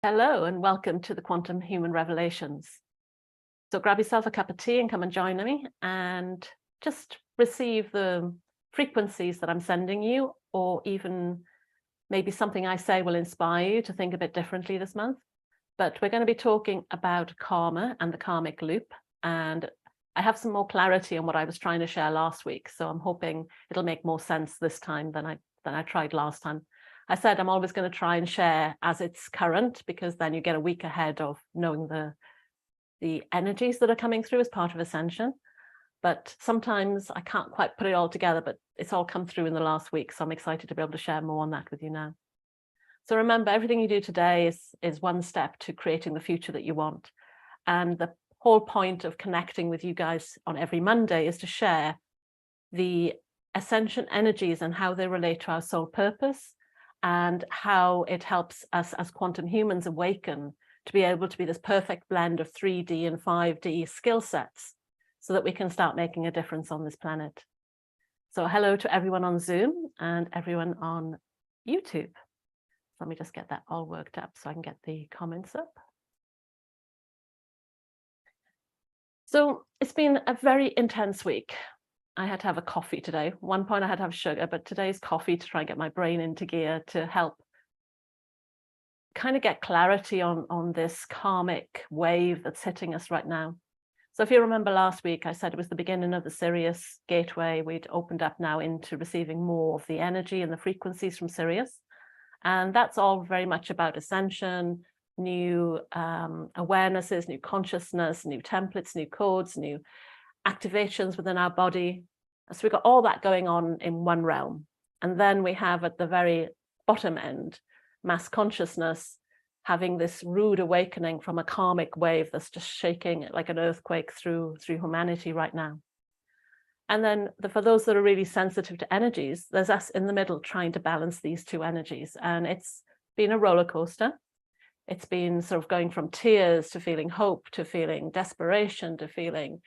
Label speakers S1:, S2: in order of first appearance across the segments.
S1: Hello and welcome to the Quantum Human Revelations. So grab yourself a cup of tea and come and join me and just receive the frequencies that I'm sending you, or even maybe something I say will inspire you to think a bit differently this month. But we're going to be talking about karma and the karmic loop, and I have some more clarity on what I was trying to share last week, so I'm hoping it'll make more sense this time than I tried last time. I said I'm always going to try and share as it's current, because then you get a week ahead of knowing the energies that are coming through as part of ascension. But sometimes I can't quite put it all together, but it's all come through in the last week, so I'm excited to be able to share more on that with you now. So remember, everything you do today is one step to creating the future that you want. And the whole point of connecting with you guys on every Monday is to share the ascension energies and how they relate to our soul purpose, and how it helps us as quantum humans awaken to be able to be this perfect blend of 3D and 5D skill sets so that we can start making a difference on this planet. So hello to everyone on Zoom and everyone on YouTube. Let me just get that all worked up so I can get the comments up. So it's been a very intense week. I had to have a coffee today. At one point I had to have sugar, but today's coffee to try and get my brain into gear to help kind of get clarity on this karmic wave that's hitting us right now. So if you remember last week, I said it was the beginning of the Sirius gateway. We'd opened up now into receiving more of the energy and the frequencies from Sirius. And that's all very much about ascension, new awarenesses, new consciousness, new templates, new codes, new activations within our body. So we've got all that going on in one realm. And then we have at the very bottom end, mass consciousness having this rude awakening from a karmic wave that's just shaking like an earthquake through humanity right now. And then for those that are really sensitive to energies, there's us in the middle trying to balance these two energies. And it's been a roller coaster. It's been sort of going from tears to feeling hope, to feeling desperation, to feeling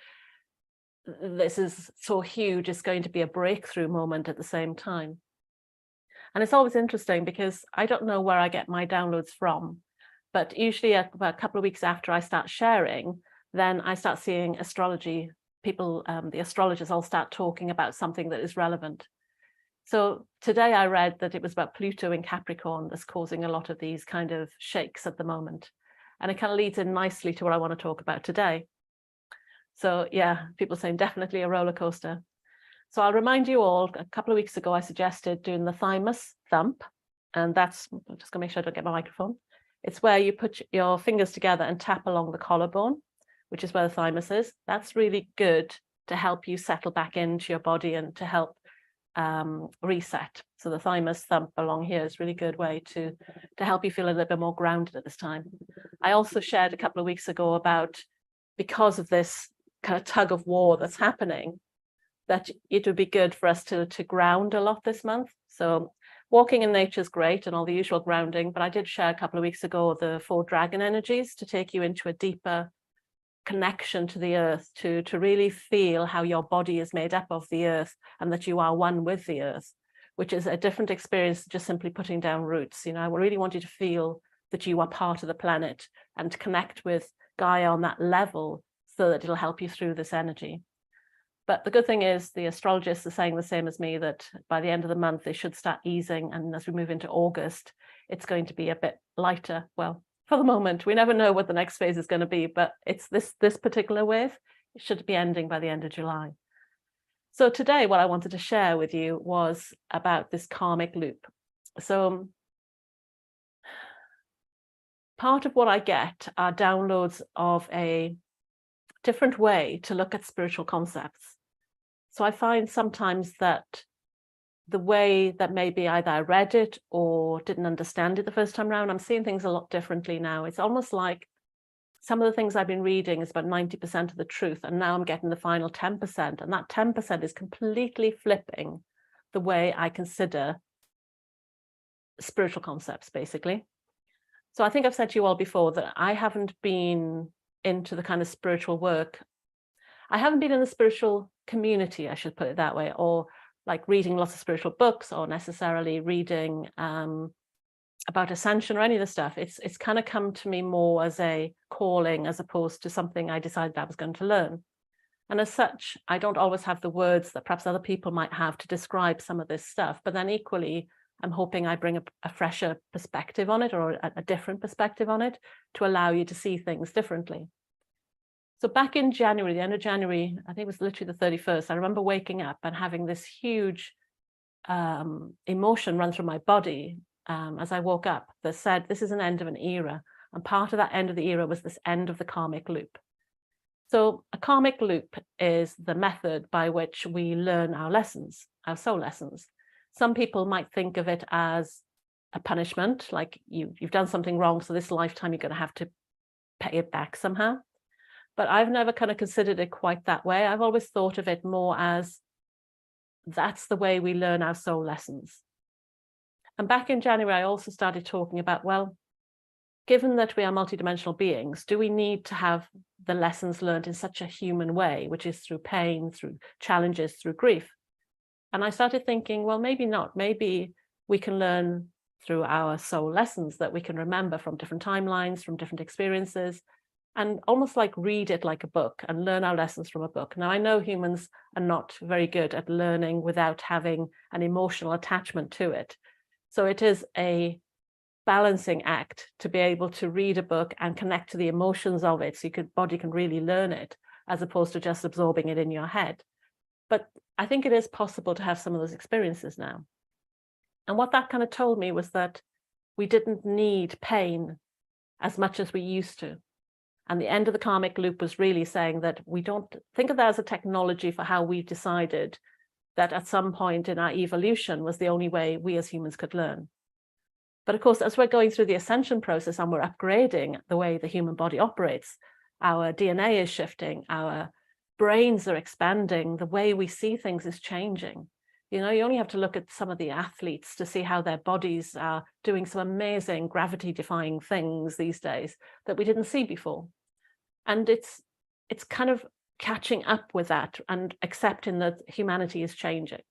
S1: this is so huge, it's going to be a breakthrough moment at the same time. And it's always interesting because I don't know where I get my downloads from, but usually about a couple of weeks after I start sharing, then I start seeing astrology people, the astrologers all start talking about something that is relevant. So today I read that it was about Pluto in Capricorn that's causing a lot of these kind of shakes at the moment. And it kind of leads in nicely to what I want to talk about today. So yeah, people saying definitely a roller coaster. So I'll remind you all, a couple of weeks ago, I suggested doing the thymus thump. And that's, I'm just gonna make sure I don't get my microphone. It's where you put your fingers together and tap along the collarbone, which is where the thymus is. That's really good to help you settle back into your body and to help reset. So the thymus thump along here is a really good way to help you feel a little bit more grounded at this time. I also shared a couple of weeks ago about, because of this kind of tug of war that's happening, that it would be good for us to ground a lot this month. So walking in nature is great and all the usual grounding, but I did share a couple of weeks ago the 4 dragon energies to take you into a deeper connection to the earth, to really feel how your body is made up of the earth and that you are one with the earth, which is a different experience than just simply putting down roots. You know, I really want you to feel that you are part of the planet and to connect with Gaia on that level so that it'll help you through this energy. But the good thing is the astrologists are saying the same as me, that by the end of the month, they should start easing. And as we move into August, it's going to be a bit lighter. Well, for the moment, we never know what the next phase is going to be, but it's this particular wave. It should be ending by the end of July. So today, what I wanted to share with you was about this karmic loop. So part of what I get are downloads of a different way to look at spiritual concepts. So I find sometimes that the way that maybe either I read it or didn't understand it the first time around, I'm seeing things a lot differently now. It's almost like some of the things I've been reading is about 90% of the truth, and now I'm getting the final 10%, and that 10% is completely flipping the way I consider spiritual concepts, basically. So I think I've said to you all before that I haven't been into the kind of spiritual work. I haven't been in the spiritual community, I should put it that way, or like reading lots of spiritual books, or necessarily reading about ascension or any of the stuff. It's kind of come to me more as a calling as opposed to something I decided I was going to learn. And as such, I don't always have the words that perhaps other people might have to describe some of this stuff. But then equally, I'm hoping I bring a fresher perspective on it, or a different perspective on it, to allow you to see things differently. So back in January, the end of January, I think it was literally the 31st, I remember waking up and having this huge emotion run through my body as I woke up that said, this is an end of an era. And part of that end of the era was this end of the karmic loop. So a karmic loop is the method by which we learn our lessons, our soul lessons. Some people might think of it as a punishment, like you've done something wrong, so this lifetime you're going to have to pay it back somehow. But I've never kind of considered it quite that way. I've always thought of it more as that's the way we learn our soul lessons. And back in January, I also started talking about, well, given that we are multidimensional beings, do we need to have the lessons learned in such a human way, which is through pain, through challenges, through grief? And I started thinking, well, maybe not. Maybe we can learn through our soul lessons that we can remember from different timelines, from different experiences, and almost like read it like a book and learn our lessons from a book. Now, I know humans are not very good at learning without having an emotional attachment to it. So it is a balancing act to be able to read a book and connect to the emotions of it, so your body can really learn it, as opposed to just absorbing it in your head. But I think it is possible to have some of those experiences now. And what that kind of told me was that we didn't need pain as much as we used to. And the end of the karmic loop was really saying that we don't think of that as a technology for how we've decided that at some point in our evolution was the only way we as humans could learn. But of course, as we're going through the ascension process and we're upgrading the way the human body operates, our DNA is shifting, our brains are expanding, the way we see things is changing. You know, you only have to look at some of the athletes to see how their bodies are doing some amazing gravity-defying things these days that we didn't see before. And it's kind of catching up with that and accepting that humanity is changing.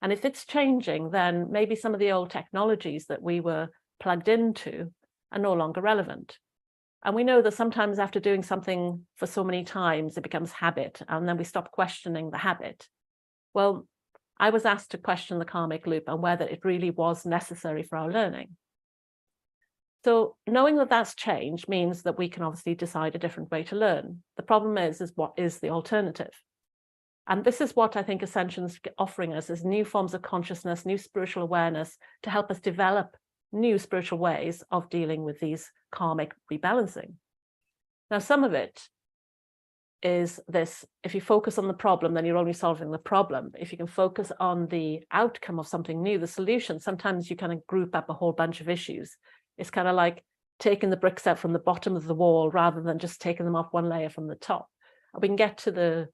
S1: And if it's changing, then maybe some of the old technologies that we were plugged into are no longer relevant. And we know that sometimes after doing something for so many times, it becomes habit, and then we stop questioning the habit. Well, I was asked to question the karmic loop and whether it really was necessary for our learning. So knowing that that's changed means that we can obviously decide a different way to learn. The problem is what is the alternative? And this is what I think Ascension's offering us, is new forms of consciousness, new spiritual awareness to help us develop new spiritual ways of dealing with these karmic rebalancing. Now, some of it is this: if you focus on the problem, then you're only solving the problem. If you can focus on the outcome of something new, the solution, sometimes you kind of group up a whole bunch of issues. It's kind of like taking the bricks out from the bottom of the wall rather than just taking them off one layer from the top. We can get to the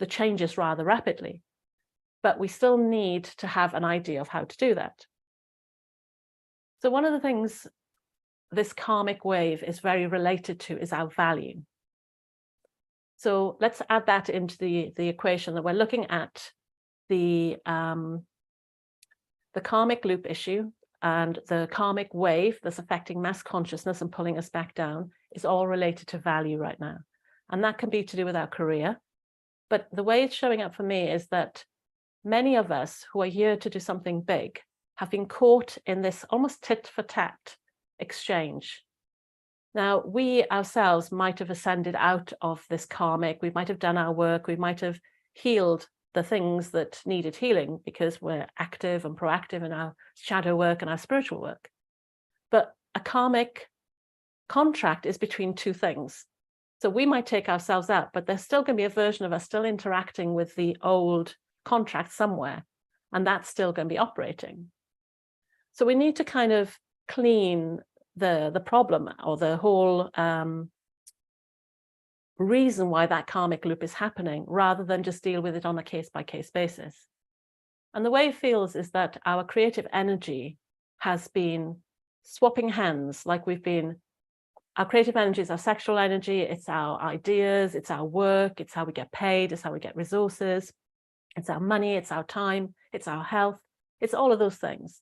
S1: changes rather rapidly, but we still need to have an idea of how to do that. So one of the things this karmic wave is very related to is our value. So let's add that into the equation, that we're looking at the karmic loop issue, and the karmic wave that's affecting mass consciousness and pulling us back down is all related to value right now. And that can be to do with our career. But the way it's showing up for me is that many of us who are here to do something big have been caught in this almost tit for tat exchange. Now, we ourselves might have ascended out of this karmic, we might have done our work, we might have healed the things that needed healing because we're active and proactive in our shadow work and our spiritual work. But a karmic contract is between two things. So we might take ourselves out, but there's still going to be a version of us still interacting with the old contract somewhere, and that's still going to be operating. So we need to kind of clean the problem, or the whole reason why that karmic loop is happening, rather than just deal with it on a case-by-case basis. And the way it feels is that our creative energy has been swapping hands, like our creative energy is our sexual energy, it's our ideas, it's our work, it's how we get paid, it's how we get resources, it's our money, it's our time, it's our health, it's all of those things.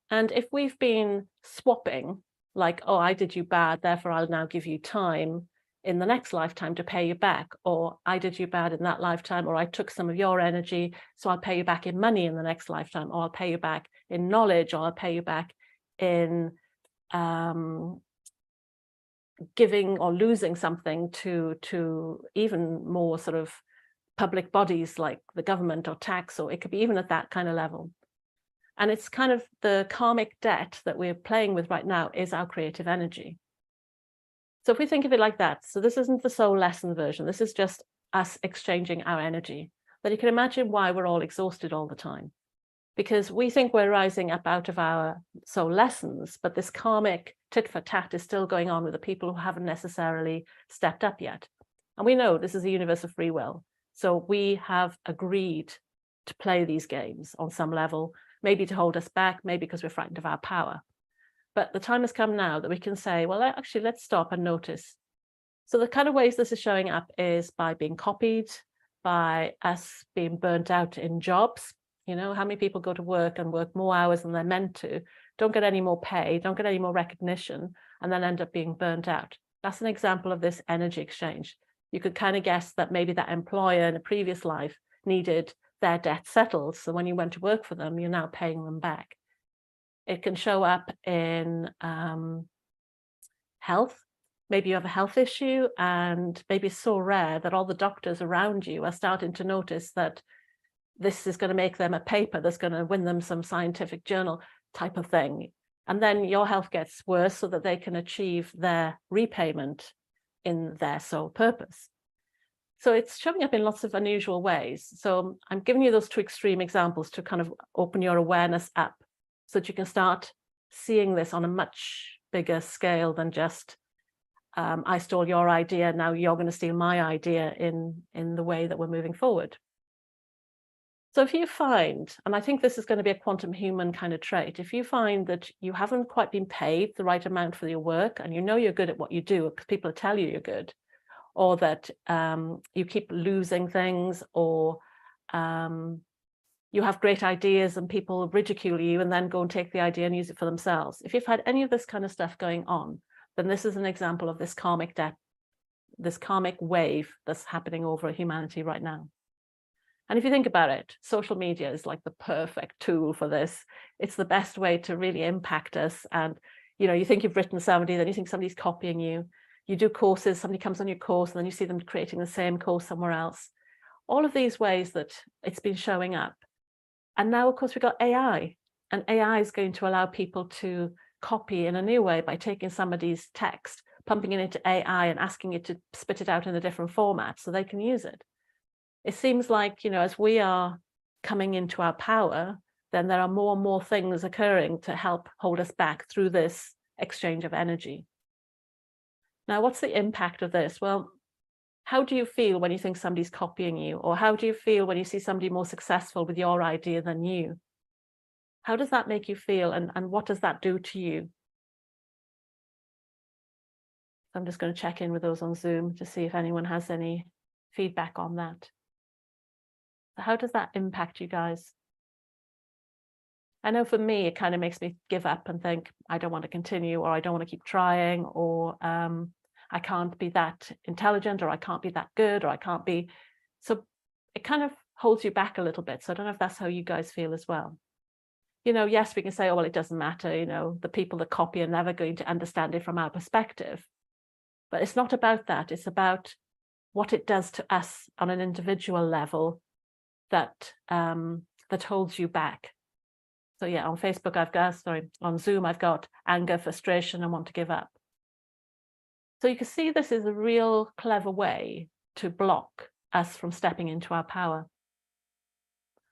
S1: And if we've been swapping, like, oh, I did you bad, therefore I'll now give you time in the next lifetime to pay you back, or I did you bad in that lifetime, or I took some of your energy, so I'll pay you back in money in the next lifetime, or I'll pay you back in knowledge, or I'll pay you back in giving or losing something to even more sort of public bodies like the government or tax, or it could be even at that kind of level. And it's kind of the karmic debt that we're playing with right now is our creative energy. So if we think of it like that, so this isn't the soul lesson version, this is just us exchanging our energy, then you can imagine why we're all exhausted all the time. Because we think we're rising up out of our soul lessons, but this karmic tit for tat is still going on with the people who haven't necessarily stepped up yet. And we know this is a universe of free will. So we have agreed to play these games on some level, maybe to hold us back, maybe because we're frightened of our power. But the time has come now that we can say, well, actually, let's stop and notice. So the kind of ways this is showing up is by being copied, by us being burnt out in jobs. You know, how many people go to work and work more hours than they're meant to, don't get any more pay, don't get any more recognition, and then end up being burnt out. That's an example of this energy exchange. You could kind of guess that maybe that employer in a previous life needed their debt settled. So when you went to work for them, you're now paying them back. It can show up in health. Maybe you have a health issue and maybe it's so rare that all the doctors around you are starting to notice that this is going to make them a paper that's going to win them some scientific journal type of thing. And then your health gets worse so that they can achieve their repayment in their sole purpose. So it's showing up in lots of unusual ways. So I'm giving you those two extreme examples to kind of open your awareness up so that you can start seeing this on a much bigger scale than just, I stole your idea, now you're going to steal my idea in the way that we're moving forward. So if you find, and I think this is going to be a quantum human kind of trait, if you find that you haven't quite been paid the right amount for your work and you know you're good at what you do because people tell you you're good, or that you keep losing things, or you have great ideas and people ridicule you and then go and take the idea and use it for themselves. If you've had any of this kind of stuff going on, then this is an example of this karmic debt, this karmic wave that's happening over humanity right now. And if you think about it, social media is like the perfect tool for this. It's the best way to really impact us. And, you know, you think you've written somebody, then you think somebody's copying you. You do courses, somebody comes on your course, and then you see them creating the same course somewhere else. All of these ways that it's been showing up. And now, of course, we've got AI. And AI is going to allow people to copy in a new way by taking somebody's text, pumping it into AI and asking it to spit it out in a different format so they can use it. It seems like, you know, as we are coming into our power, then there are more and more things occurring to help hold us back through this exchange of energy. Now, what's the impact of this? Well, how do you feel when you think somebody's copying you? Or how do you feel when you see somebody more successful with your idea than you? How does that make you feel? And what does that do to you? So I'm just going to check in with those on Zoom to see if anyone has any feedback on that. How does that impact you guys? I know for me, it kind of makes me give up and think, I don't want to continue, or I don't want to keep trying, or I can't be that intelligent, or I can't be that good, or I can't be. So it kind of holds you back a little bit. So I don't know if that's how you guys feel as well. You know, yes, we can say, oh, well, it doesn't matter. You know, the people that copy are never going to understand it from our perspective. But it's not about that. It's about what it does to us on an individual level that that holds you back. So yeah, on Facebook, on Zoom, I've got anger, frustration, and want to give up. So you can see this is a real clever way to block us from stepping into our power.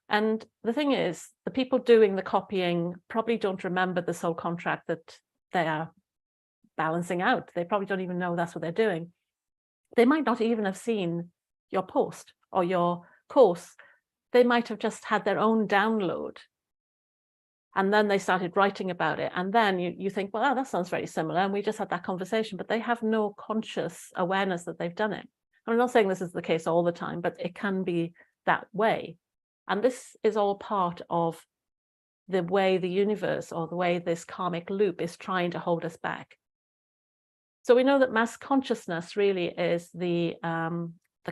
S1: And the thing is, the people doing the copying probably don't remember the soul contract that they are balancing out. They probably don't even know that's what they're doing. They might not even have seen your post or your course. They might have just had their own download. And then they started writing about it. And then you think, well, oh, that sounds very similar. And we just had that conversation, but they have no conscious awareness that they've done it. I'm not saying this is the case all the time, but it can be that way. And this is all part of the way the universe or the way this karmic loop is trying to hold us back. So we know that mass consciousness really is the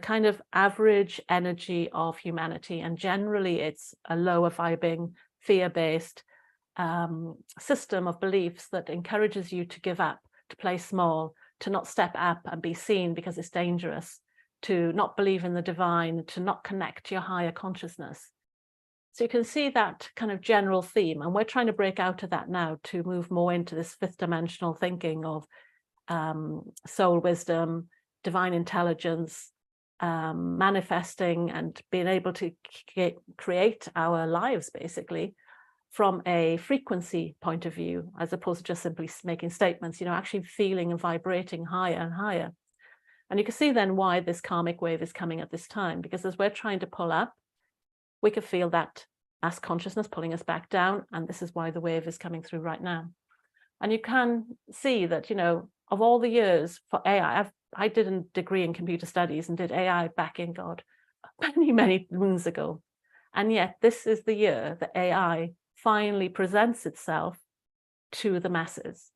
S1: kind of average energy of humanity, and generally it's a lower vibing, fear-based system of beliefs that encourages you to give up, to play small, to not step up and be seen because it's dangerous, to not believe in the divine, to not connect to your higher consciousness. So you can see that kind of general theme, and we're trying to break out of that now to move more into this fifth dimensional thinking of soul wisdom, divine intelligence, manifesting and being able to create our lives basically from a frequency point of view, as opposed to just simply making statements, you know, actually feeling and vibrating higher and higher. And you can see then why this karmic wave is coming at this time, because as we're trying to pull up, we can feel that mass consciousness pulling us back down, and this is why the wave is coming through right now. And you can see that, you know, of all the years for AI, I did a degree in computer studies and did AI back in God many moons ago. And yet this is the year that AI finally presents itself to the masses.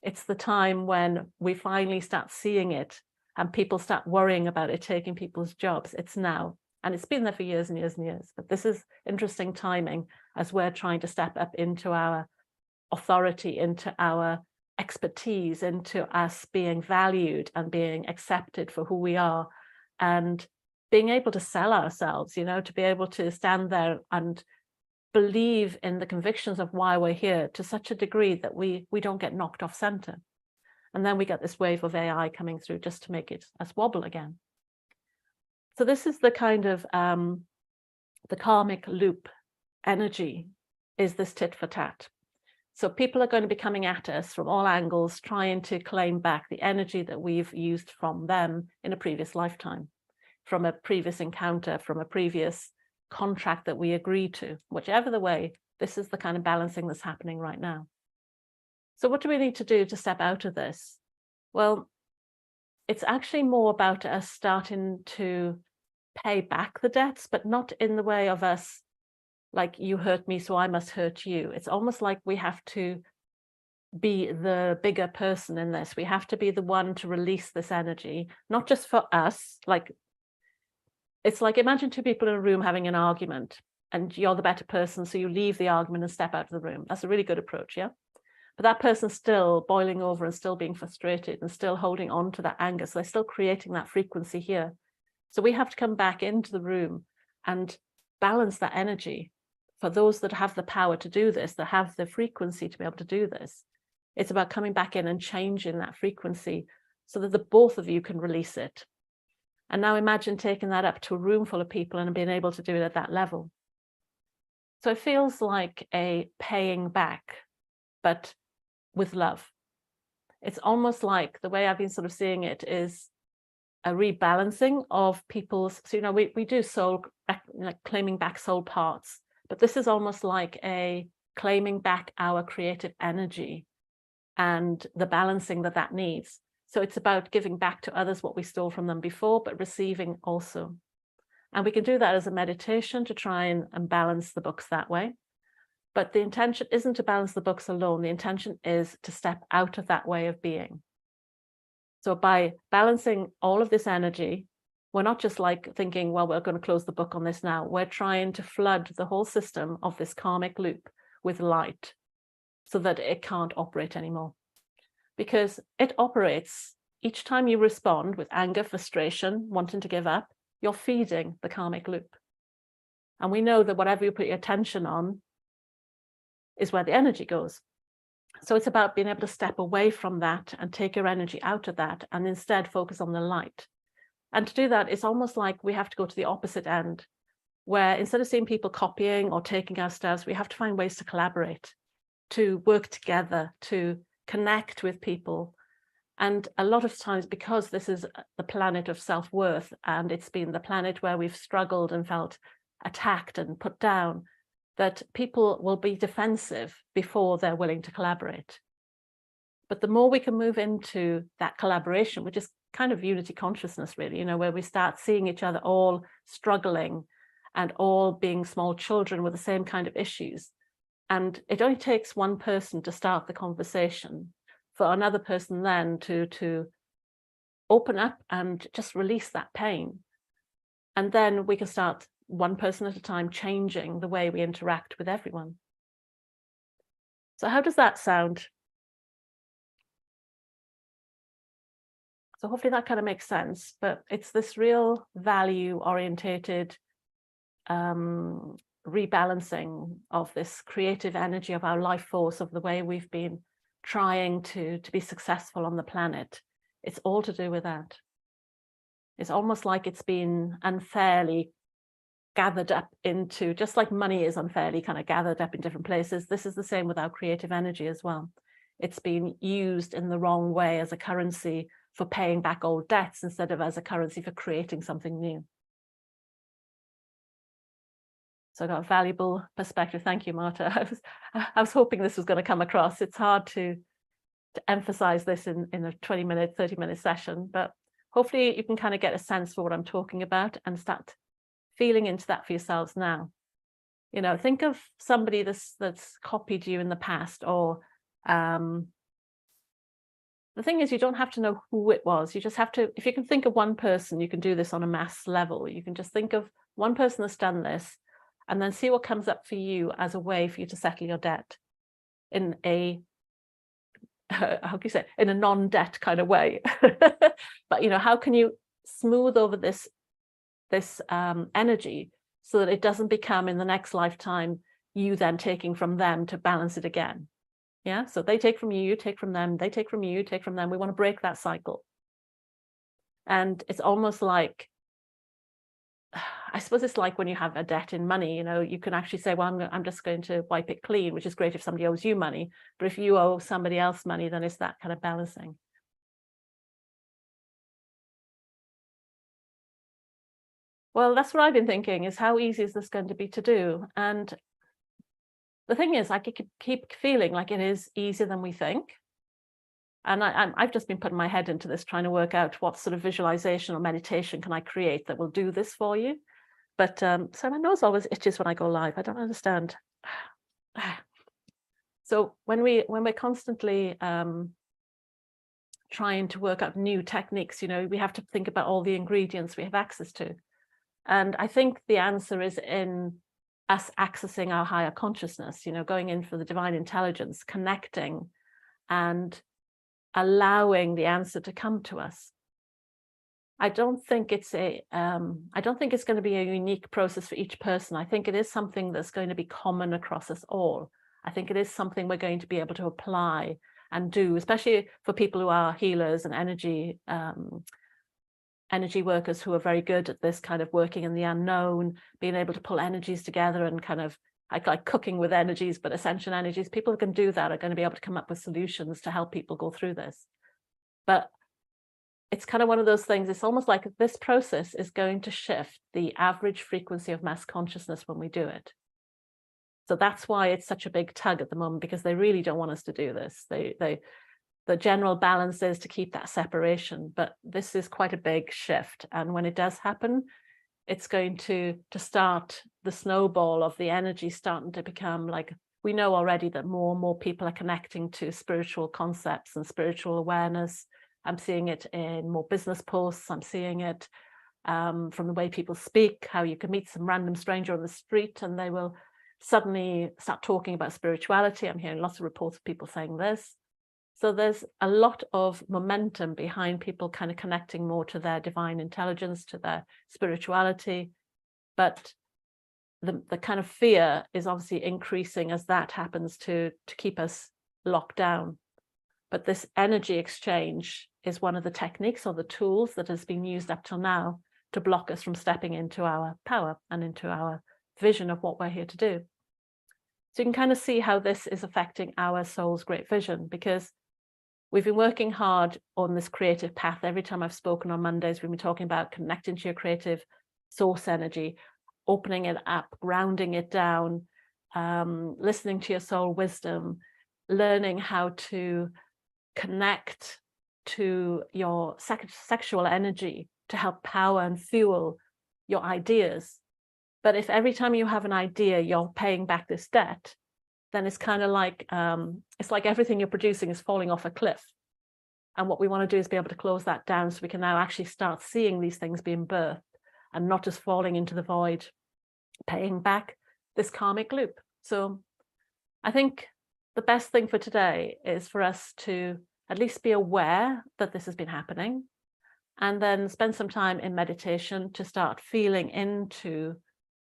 S1: It's the time when we finally start seeing it and people start worrying about it taking people's jobs. It's now. And it's been there for years and years and years. But this is interesting timing as we're trying to step up into our authority, into our expertise, into us being valued and being accepted for who we are, and being able to sell ourselves, you know, to be able to stand there and believe in the convictions of why we're here to such a degree that we don't get knocked off center. And then we get this wave of AI coming through just to make it us wobble again. So this is the kind of the karmic loop energy, is this tit for tat. So people are going to be coming at us from all angles, trying to claim back the energy that we've used from them in a previous lifetime, from a previous encounter, from a previous contract that we agreed to. Whichever the way, this is the kind of balancing that's happening right now. So what do we need to do to step out of this? Well, it's actually more about us starting to pay back the debts, but not in the way of us like, you hurt me, so I must hurt you. It's almost like we have to be the bigger person in this. We have to be the one to release this energy, not just for us. Like, it's like, imagine two people in a room having an argument and you're the better person, so you leave the argument and step out of the room. That's a really good approach, yeah? But that person's still boiling over and still being frustrated and still holding on to that anger. So they're still creating that frequency here. So we have to come back into the room and balance that energy. For those that have the power to do this, that have the frequency to be able to do this, it's about coming back in and changing that frequency so that the both of you can release it. And now imagine taking that up to a room full of people and being able to do it at that level. So it feels like a paying back, but with love. It's almost like, the way I've been sort of seeing it is a rebalancing of people's, so, you know, we do soul, like claiming back soul parts, but this is almost like a claiming back our creative energy and the balancing that that needs. So it's about giving back to others what we stole from them before, but receiving also. And we can do that as a meditation to try and balance the books that way. But the intention isn't to balance the books alone. The intention is to step out of that way of being. So by balancing all of this energy, we're not just like thinking, well, we're going to close the book on this now. We're trying to flood the whole system of this karmic loop with light so that it can't operate anymore. Because it operates each time you respond with anger, frustration, wanting to give up, you're feeding the karmic loop. And we know that whatever you put your attention on is where the energy goes. So it's about being able to step away from that and take your energy out of that and instead focus on the light. And to do that, it's almost like we have to go to the opposite end, where instead of seeing people copying or taking our stuff, we have to find ways to collaborate, to work together, to connect with people. And a lot of times, because this is the planet of self-worth, and it's been the planet where we've struggled and felt attacked and put down, that people will be defensive before they're willing to collaborate. But the more we can move into that collaboration, which is kind of unity consciousness, really, you know, where we start seeing each other all struggling and all being small children with the same kind of issues, And it only takes one person to start the conversation for another person then to open up and just release that pain. And then we can start one person at a time changing the way we interact with everyone. So how does that sound? So hopefully that kind of makes sense, but it's this real value orientated rebalancing of this creative energy of our life force, of the way we've been trying to be successful on the planet. It's all to do with that. It's almost like it's been unfairly gathered up into, just like money is unfairly kind of gathered up in different places, this is the same with our creative energy as well. It's been used in the wrong way as a currency for paying back old debts instead of as a currency for creating something new. So I got a valuable perspective. Thank you, Marta. I was hoping this was going to come across. It's hard to emphasize this in a 20-minute, 30-minute session, but hopefully you can kind of get a sense for what I'm talking about and start feeling into that for yourselves now. You know, think of somebody that's copied you in the past, or the thing is, you don't have to know who it was. You just have to, if you can think of one person, you can do this on a mass level. You can just think of one person that's done this, and then see what comes up for you as a way for you to settle your debt in a, how can you say, in a non-debt kind of way. But, you know, how can you smooth over this energy so that it doesn't become in the next lifetime you then taking from them to balance it again? Yeah, so they take from you, you take from them, they take from you, you take from them. We want to break that cycle. And it's almost like, I suppose it's like when you have a debt in money, you know, you can actually say, well, I'm just going to wipe it clean, which is great if somebody owes you money. But if you owe somebody else money, then it's that kind of balancing. Well, that's what I've been thinking, is how easy is this going to be to do? And the thing is, I keep feeling like it is easier than we think. And I've just been putting my head into this, trying to work out what sort of visualization or meditation can I create that will do this for you. But so my nose always itches when I go live. I don't understand. So when we're constantly trying to work out new techniques, you know, we have to think about all the ingredients we have access to. And I think the answer is in us accessing our higher consciousness, you know, going in for the divine intelligence, connecting and allowing the answer to come to us. I don't think it's going to be a unique process for each person. I think it is something that's going to be common across us all. I think it is something we're going to be able to apply and do, especially for people who are healers and energy workers who are very good at this kind of working in the unknown, being able to pull energies together and kind of like cooking with energies, but ascension energies. People who can do that are going to be able to come up with solutions to help people go through this. But it's kind of one of those things, it's almost like this process is going to shift the average frequency of mass consciousness when we do it. So that's why it's such a big tug at the moment, because they really don't want us to do this. The general balance is to keep that separation, but this is quite a big shift. And when it does happen, it's going to start the snowball of the energy starting to become like, we know already that more and more people are connecting to spiritual concepts and spiritual awareness. I'm seeing it in more business posts. I'm seeing it from the way people speak, how you can meet some random stranger on the street and they will suddenly start talking about spirituality. I'm hearing lots of reports of people saying this. So there's a lot of momentum behind people kind of connecting more to their divine intelligence, to their spirituality. But the kind of fear is obviously increasing as that happens to keep us locked down. But this energy exchange is one of the techniques or the tools that has been used up till now to block us from stepping into our power and into our vision of what we're here to do. So you can kind of see how this is affecting our soul's great vision, because we've been working hard on this creative path. Every time I've spoken on Mondays, we've been talking about connecting to your creative source energy, opening it up, grounding it down, listening to your soul wisdom, learning how to connect to your sexual energy to help power and fuel your ideas. But if every time you have an idea, you're paying back this debt, then it's kind of like, it's like everything you're producing is falling off a cliff. And what we want to do is be able to close that down so we can now actually start seeing these things being birthed and not just falling into the void, paying back this karmic loop. So I think the best thing for today is for us to at least be aware that this has been happening, and then spend some time in meditation to start feeling into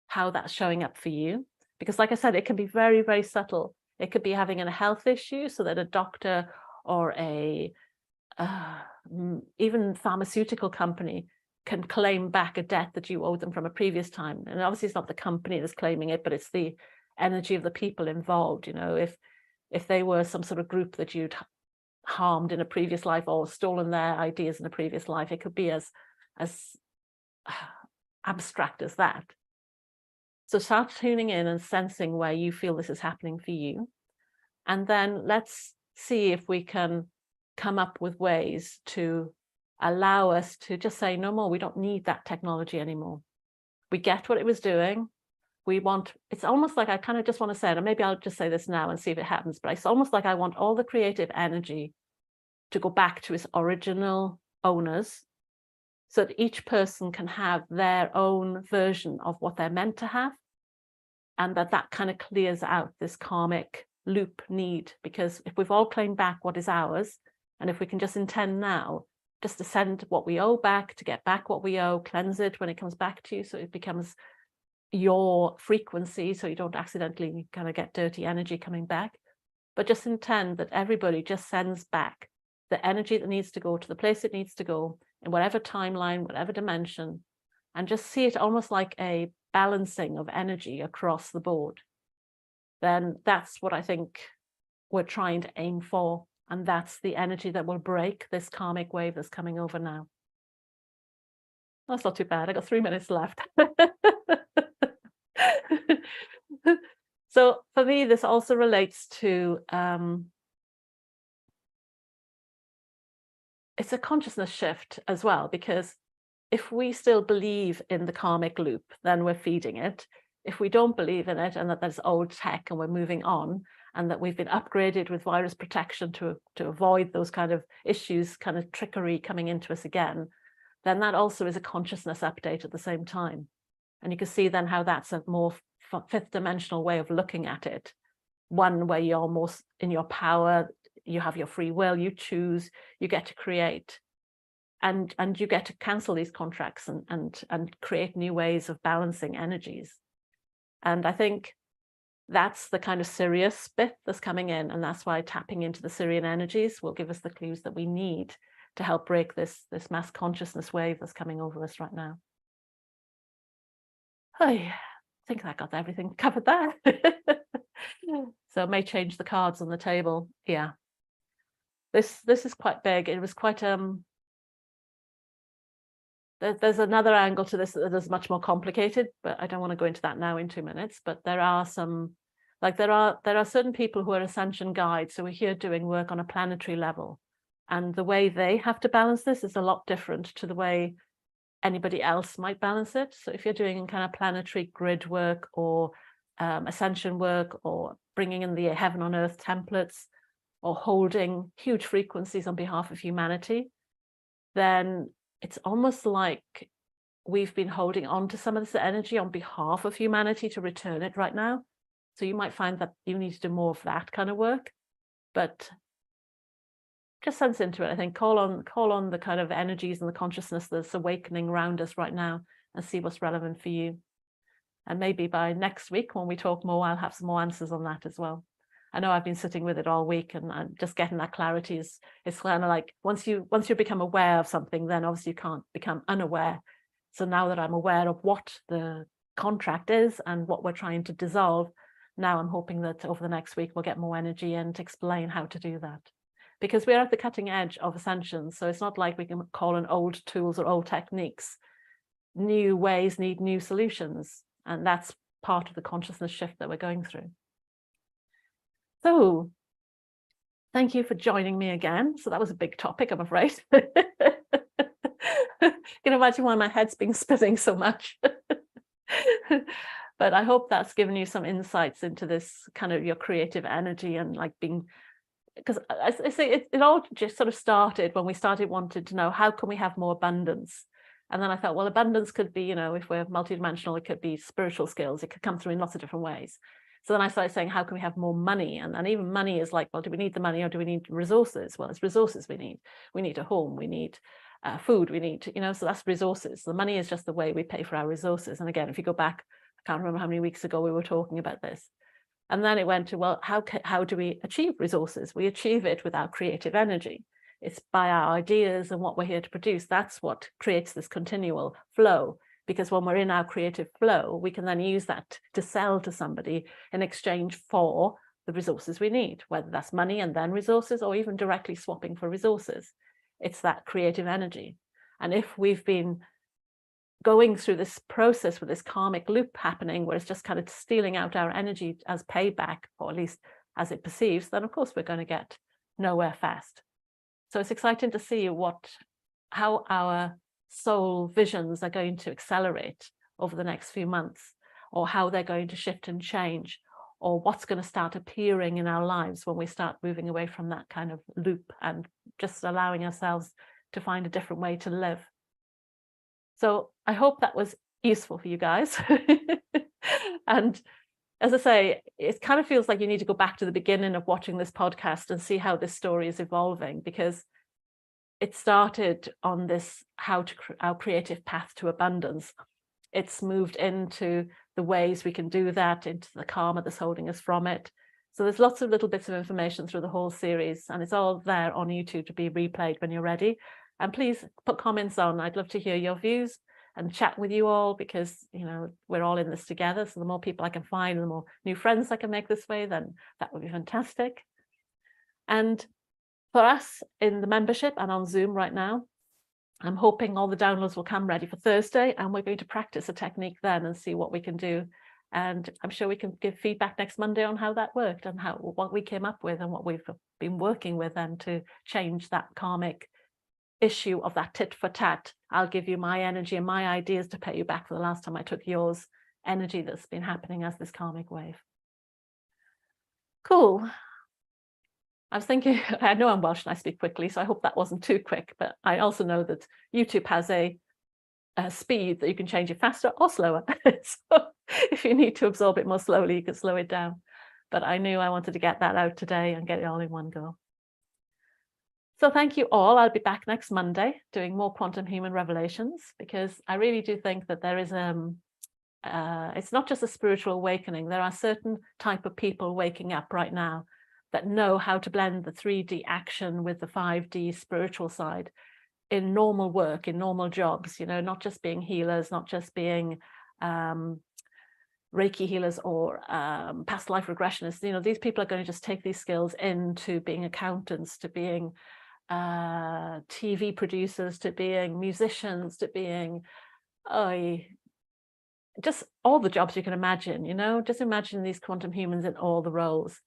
S1: how that's showing up for you. Because like I said, it can be very, very subtle. It could be having a health issue so that a doctor or a even pharmaceutical company can claim back a debt that you owe them from a previous time. And obviously it's not the company that's claiming it, but it's the energy of the people involved. You know, if they were some sort of group that you'd harmed in a previous life or stolen their ideas in a previous life, it could be as abstract as that. So start tuning in and sensing where you feel this is happening for you. And then let's see if we can come up with ways to allow us to just say, no more, we don't need that technology anymore. We get what it was doing. We want, it's almost like I kind of just want to say it, and maybe I'll just say this now and see if it happens, but it's almost like I want all the creative energy to go back to its original owners, so that each person can have their own version of what they're meant to have, and that kind of clears out this karmic loop need. Because if we've all claimed back what is ours, and if we can just intend now, just to send what we owe back, to get back what we owe, cleanse it when it comes back to you, so it becomes your frequency, so you don't accidentally kind of get dirty energy coming back, but just intend that everybody just sends back the energy that needs to go to the place it needs to go, in whatever timeline, whatever dimension, and just see it almost like a balancing of energy across the board. Then that's what I think we're trying to aim for. And that's the energy that will break this karmic wave that's coming over now. That's not too bad. I got 3 minutes left. So for me, this also relates to, it's a consciousness shift as well, because if we still believe in the karmic loop, then we're feeding it. If we don't believe in it and that there's old tech and we're moving on, and that we've been upgraded with virus protection to avoid those kind of issues, kind of trickery coming into us again, then that also is a consciousness update at the same time. And you can see then how that's a more fifth dimensional way of looking at it. One where you're more in your power, you have your free will, you choose, you get to create, and you get to cancel these contracts and create new ways of balancing energies. And I think that's the kind of Sirius bit that's coming in, and that's why tapping into the Sirian energies will give us the clues that we need to help break this mass consciousness wave that's coming over us right now. I think I got everything covered there. So I may change the cards on the table. Yeah, this is quite big. It was quite there's another angle to this that is much more complicated, but I don't want to go into that now in 2 minutes. But there are some, like there are certain people who are ascension guides, so we're here doing work on a planetary level, and the way they have to balance this is a lot different to the way anybody else might balance it. So if you're doing kind of planetary grid work or ascension work, or bringing in the heaven on earth templates, or holding huge frequencies on behalf of humanity, then it's almost like we've been holding on to some of this energy on behalf of humanity to return it right now. So you might find that you need to do more of that kind of work, but just sense into it. I think call on the kind of energies and the consciousness that's awakening around us right now, and see what's relevant for you. And maybe by next week when we talk more, I'll have some more answers on that as well. I know I've been sitting with it all week, and just getting that clarity is, it's kind of like once you become aware of something, then obviously you can't become unaware. So now that I'm aware of what the contract is and what we're trying to dissolve, now I'm hoping that over the next week we'll get more energy in to explain how to do that. Because we're at the cutting edge of ascension, so it's not like we can call on old tools or old techniques. New ways need new solutions, and that's part of the consciousness shift that we're going through. So thank you for joining me again. So that was a big topic, I'm afraid. You can imagine why my head's been spinning so much. But I hope that's given you some insights into this kind of your creative energy and like being, because I say it all just sort of started when we started wanting to know how can we have more abundance. And then I thought, well, abundance could be, you know, if we're multidimensional, it could be spiritual skills. It could come through in lots of different ways. So then I started saying, how can we have more money? And even money is like, well, do we need the money or do we need resources? Well, it's resources we need. We need a home, we need food, we need, you know, so that's resources. The money is just the way we pay for our resources. And again, if you go back, I can't remember how many weeks ago we were talking about this. And then it went to, well, how do we achieve resources? We achieve it with our creative energy. It's by our ideas and what we're here to produce. That's what creates this continual flow. Because when we're in our creative flow, we can then use that to sell to somebody in exchange for the resources we need, whether that's money and then resources, or even directly swapping for resources. It's that creative energy. And if we've been going through this process with this karmic loop happening, where it's just kind of stealing out our energy as payback, or at least as it perceives, then of course we're going to get nowhere fast. So it's exciting to see how our soul visions are going to accelerate over the next few months, or how they're going to shift and change, or what's going to start appearing in our lives when we start moving away from that kind of loop and just allowing ourselves to find a different way to live. So I hope that was useful for you guys. And as I say, it kind of feels like you need to go back to the beginning of watching this podcast and see how this story is evolving, because it started on this our creative path to abundance. It's moved into the ways we can do that, into the karma that's holding us from it. So there's lots of little bits of information through the whole series, and it's all there on YouTube to be replayed when you're ready. And please put comments on. I'd love to hear your views and chat with you all, because, you know, we're all in this together. So the more people I can find, the more new friends I can make this way, then that would be fantastic. And for us in the membership and on Zoom right now, I'm hoping all the downloads will come ready for Thursday, and we're going to practice a technique then and see what we can do. And I'm sure we can give feedback next Monday on how that worked and what we came up with and what we've been working with then to change that karmic issue of that tit for tat. I'll give you my energy and my ideas to pay you back for the last time I took yours energy that's been happening as this karmic wave. Cool. I was thinking, I know I'm Welsh and I speak quickly, so I hope that wasn't too quick, but I also know that YouTube has a speed that you can change it faster or slower. So if you need to absorb it more slowly, you can slow it down. But I knew I wanted to get that out today and get it all in one go. So thank you all. I'll be back next Monday doing more quantum human revelations, because I really do think that there is it's not just a spiritual awakening. There are certain type of people waking up right now that know how to blend the 3D action with the 5D spiritual side in normal work, in normal jobs, you know, not just being healers, not just being Reiki healers or past life regressionists. You know, these people are going to just take these skills into being accountants, to being TV producers, to being musicians, to being just all the jobs you can imagine, you know, just imagine these quantum humans in all the roles.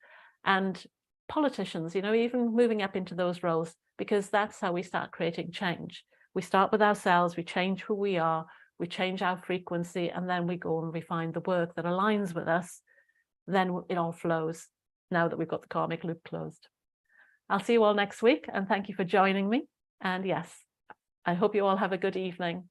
S1: And politicians, you know, even moving up into those roles, because that's how we start creating change. We start with ourselves, we change who we are, we change our frequency, and then we go and we find the work that aligns with us. Then it all flows, now that we've got the karmic loop closed. I'll see you all next week, and thank you for joining me. And yes, I hope you all have a good evening.